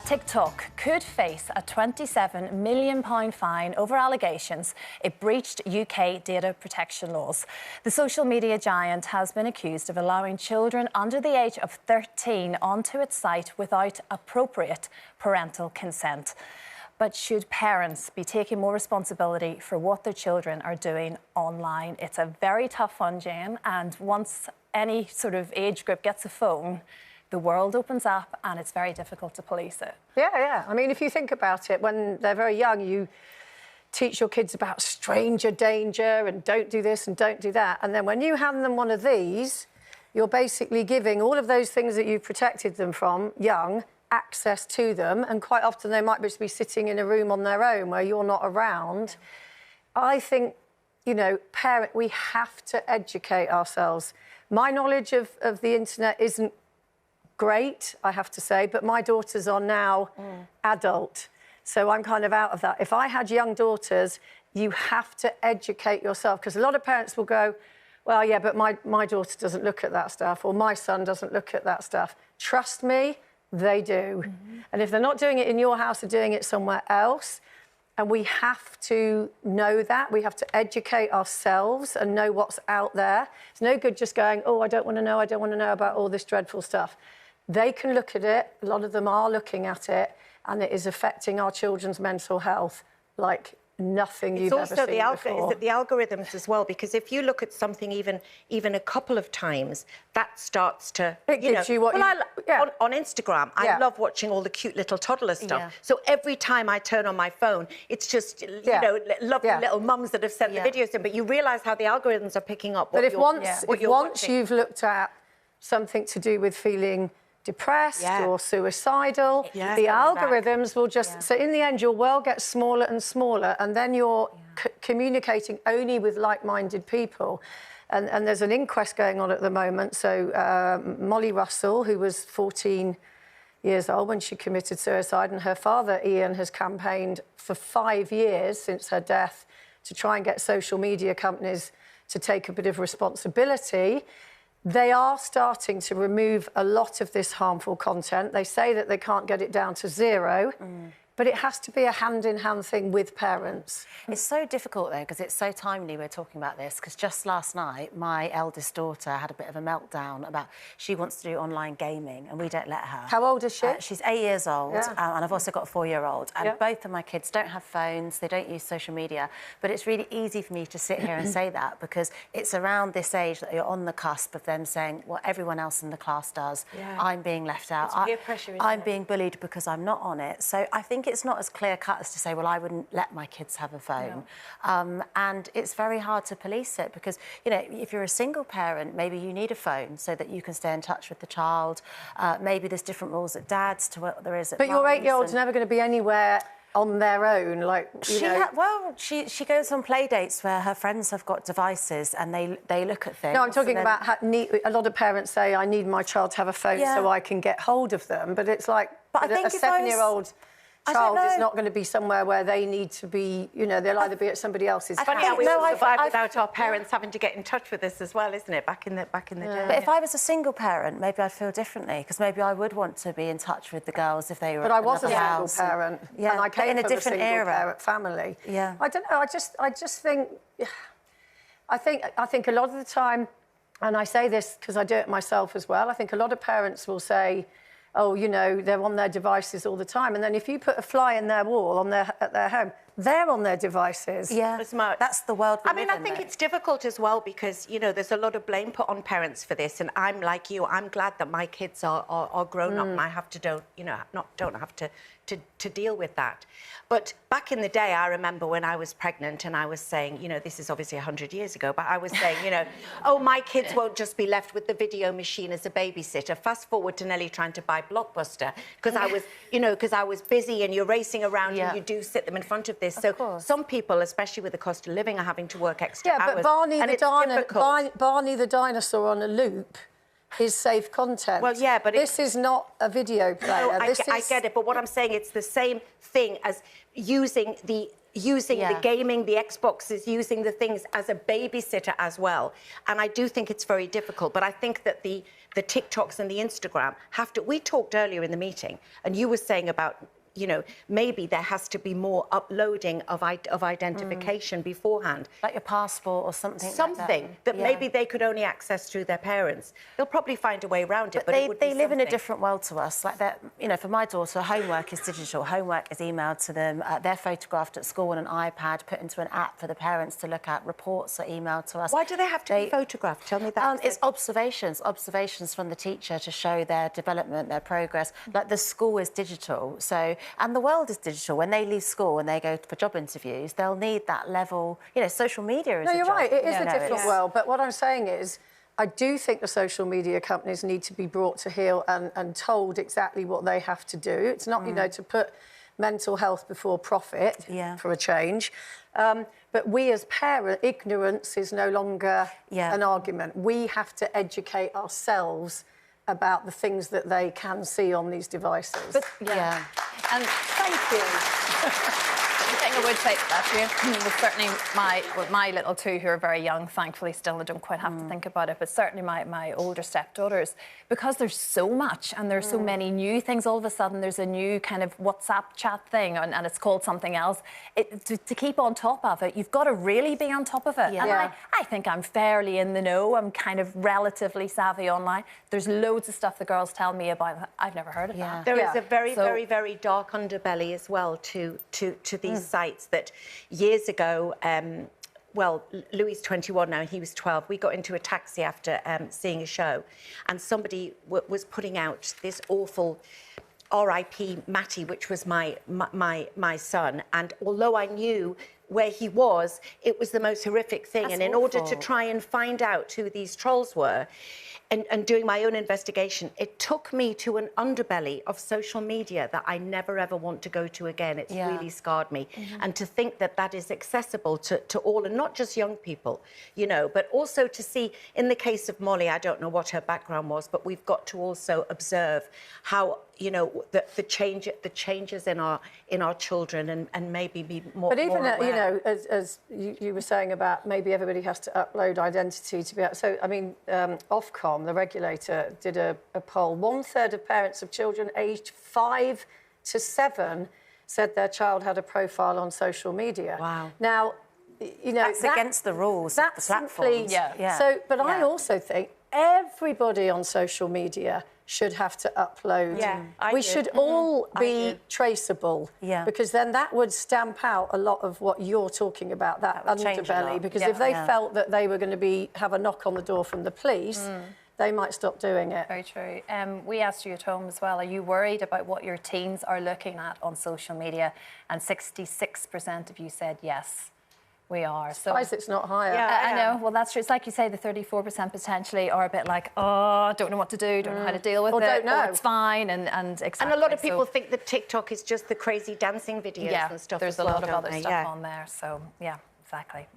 TikTok could face a £27 million fine over allegations it breached UK data protection laws. The social media giant has been accused of allowing children under the age of 13 onto its site without appropriate parental consent. But should parents be taking more responsibility for what their children are doing online? It's a very tough one, Jane, and once any sort of age group gets a phone, the world opens up and it's very difficult to police it. Yeah. I mean, if you think about it, when they're very young, you teach your kids about stranger danger and don't do this and don't do that. And then when you hand them one of these, you're basically giving all of those things that you've protected them from, young, access to them. And quite often they might just be sitting in a room on their own where you're not around. I think, you know, we have to educate ourselves. My knowledge of the internet isn't great, I have to say, but my daughters are now adult, so I'm kind of out of that. If I had young daughters, you have to educate yourself, because a lot of parents will go, well, yeah, but my daughter doesn't look at that stuff, or my son doesn't look at that stuff. Trust me, they do. And if they're not doing it in your house, they're doing it somewhere else. And we have to know that. We have to educate ourselves and know what's out there. It's no good just going, oh, I don't want to know about all this dreadful stuff. They can look at it, a lot of them are looking at it, and it is affecting our children's mental health like nothing you've ever seen before. Is it the algorithms as well? Because if you look at something even a couple of times, that starts to... It gives you what on Instagram, I love watching all the cute little toddler stuff. Yeah. So every time I turn on my phone, it's just, you know, lovely little mums that have sent the videos in, but you realise how the algorithms are picking up what you're watching. But once you've looked at something to do with feeling depressed or suicidal, the algorithms will just... So in the end, your world gets smaller and smaller, and then you're communicating only with like-minded people. And there's an inquest going on at the moment. So Molly Russell, who was 14 years old when she committed suicide, and her father, Ian, has campaigned for 5 years since her death to try and get social media companies to take a bit of responsibility. They are starting to remove a lot of this harmful content. They say that they can't get it down to zero, but it has to be a hand-in-hand thing with parents. It's so difficult, though, because it's so timely we're talking about this, because just last night, my eldest daughter had a bit of a meltdown about she wants to do online gaming, and we don't let her. How old is she? She's 8 years old, and I've also got a 4-year-old. And both of my kids don't have phones, they don't use social media, but it's really easy for me to sit here and say that, because it's around this age that you're on the cusp of them saying what everyone else in the class does. I'm being left out. It's peer pressure, isn't I'm it? being bullied because I'm not on it. So I think it's not as clear-cut as to say, well, I wouldn't let my kids have a phone. And it's very hard to police it because, you know, if you're a single parent, maybe you need a phone so that you can stay in touch with the child. Maybe there's different rules at dad's to what there is at But your 8-year-old's never going to be anywhere on their own, like, you know... She goes on play dates where her friends have got devices and they look at things. No, I'm talking about how a lot of parents say, I need my child to have a phone so I can get hold of them. But it's like, a 7-year-old child is not going to be somewhere where they need to be, you know, they'll either be at somebody else's. It's funny how we all survive without our parents having to get in touch with us as well, isn't it, back in the day. But if I was a single parent, maybe I'd feel differently, because maybe I would want to be in touch with the girls if they were. But I was a single parent, and I came in a from different a single era. parent family. I don't know. I just think, I think a lot of the time, and I say this because I do it myself as well. I think a lot of parents will say, oh, you know, they're on their devices all the time. And then if you put a fly in their wall at their home, they're on their devices. Yeah, that's the world we live in. I think it's difficult as well because, you know, there's a lot of blame put on parents for this. And I'm like you, I'm glad that my kids are grown up and I don't have to deal with that. But back in the day, I remember when I was pregnant and I was saying, you know, this is obviously 100 years ago, but I was saying, you know, oh, my kids won't just be left with the video machine as a babysitter. Fast forward to Nelly trying to buy Blockbuster because I was, you know, because I was busy and you're racing around and you do sit them in front of this. So some people, especially with the cost of living, are having to work extra hours. Yeah, but Barney the dinosaur on a loop is safe content. Well, yeah, but this is not a video player. No, I get it, but what I'm saying, it's the same thing as using the using Yeah. the gaming, the Xboxes, using the things as a babysitter as well. And I do think it's very difficult, but I think that the TikToks and the Instagram have to... We talked earlier in the meeting, and you were saying about, you know, maybe there has to be more uploading of identification beforehand. Like your passport or something. Something that Yeah. maybe they could only access through their parents. They'll probably find a way around it, but it would they be live in a something. different world to us. Like that, you know, for my daughter, homework is digital. Homework is emailed to them. They're photographed at school on an iPad, put into an app for the parents to look at. Reports are emailed to us. Why do they have to be photographed? Tell me that. It's observations from the teacher to show their development, their progress. Like the school is digital, so and the world is digital. When they leave school and they go for job interviews, they'll need that level. You know, social media is. No, you're right. It is a No, different it's- world. But what I'm saying is, I do think the social media companies need to be brought to heel and told exactly what they have to do. It's not, you know, to put mental health before profit for a change. But we as parents, ignorance is no longer an argument. We have to educate ourselves about the things that they can see on these devices. But, And thank you. The thing I would say to that, was certainly my little two, who are very young, thankfully still, I don't quite have to think about it, but certainly my older stepdaughters, because there's so much and there's so many new things. All of a sudden, there's a new kind of WhatsApp chat thing, and it's called something else. To keep on top of it, you've got to really be on top of it. And I think I'm fairly in the know. I'm kind of relatively savvy online. There's loads of stuff the girls tell me about. I've never heard of that. There is a very, very dark underbelly as well to these sites that years ago, well, Louis is 21 now, he was 12. We got into a taxi after seeing a show, and somebody was putting out this awful R.I.P. Matty, which was my son. And although I knew where he was, it was the most horrific thing. That's and in awful. order to try and find out who these trolls were, and doing my own investigation, it took me to an underbelly of social media that I never, ever want to go to again. It's really scarred me. And to think that that is accessible to all, and not just young people, you know, but also to see, in the case of Molly, I don't know what her background was, but we've got to also observe how, you know, the changes in our children, and maybe be more. But even, more aware. you know, as you were saying about maybe everybody has to upload identity to be able... So, I mean, Ofcom, the regulator, did a poll. 1/3 of parents of children aged 5 to 7 said their child had a profile on social media. Wow. Now, you know... That's against the rules of the platforms. So, but I also think everybody on social media should have to upload. We should all be traceable. Because then that would stamp out a lot of what you're talking about, that underbelly. Because if they felt that they were going to have a knock on the door from the police, they might stop doing it. Very true. We asked you at home as well, are you worried about what your teens are looking at on social media? And 66% of you said yes. We are. So Surprised it's not higher. I know. Well, that's true. It's like you say, the 34% potentially are a bit like, oh, don't know what to do, don't know how to deal with it, don't know. or it's fine, and exactly. And a lot of people think that TikTok is just the crazy dancing videos and stuff. There's as a well, lot of don't other they? stuff on there. So, yeah, exactly.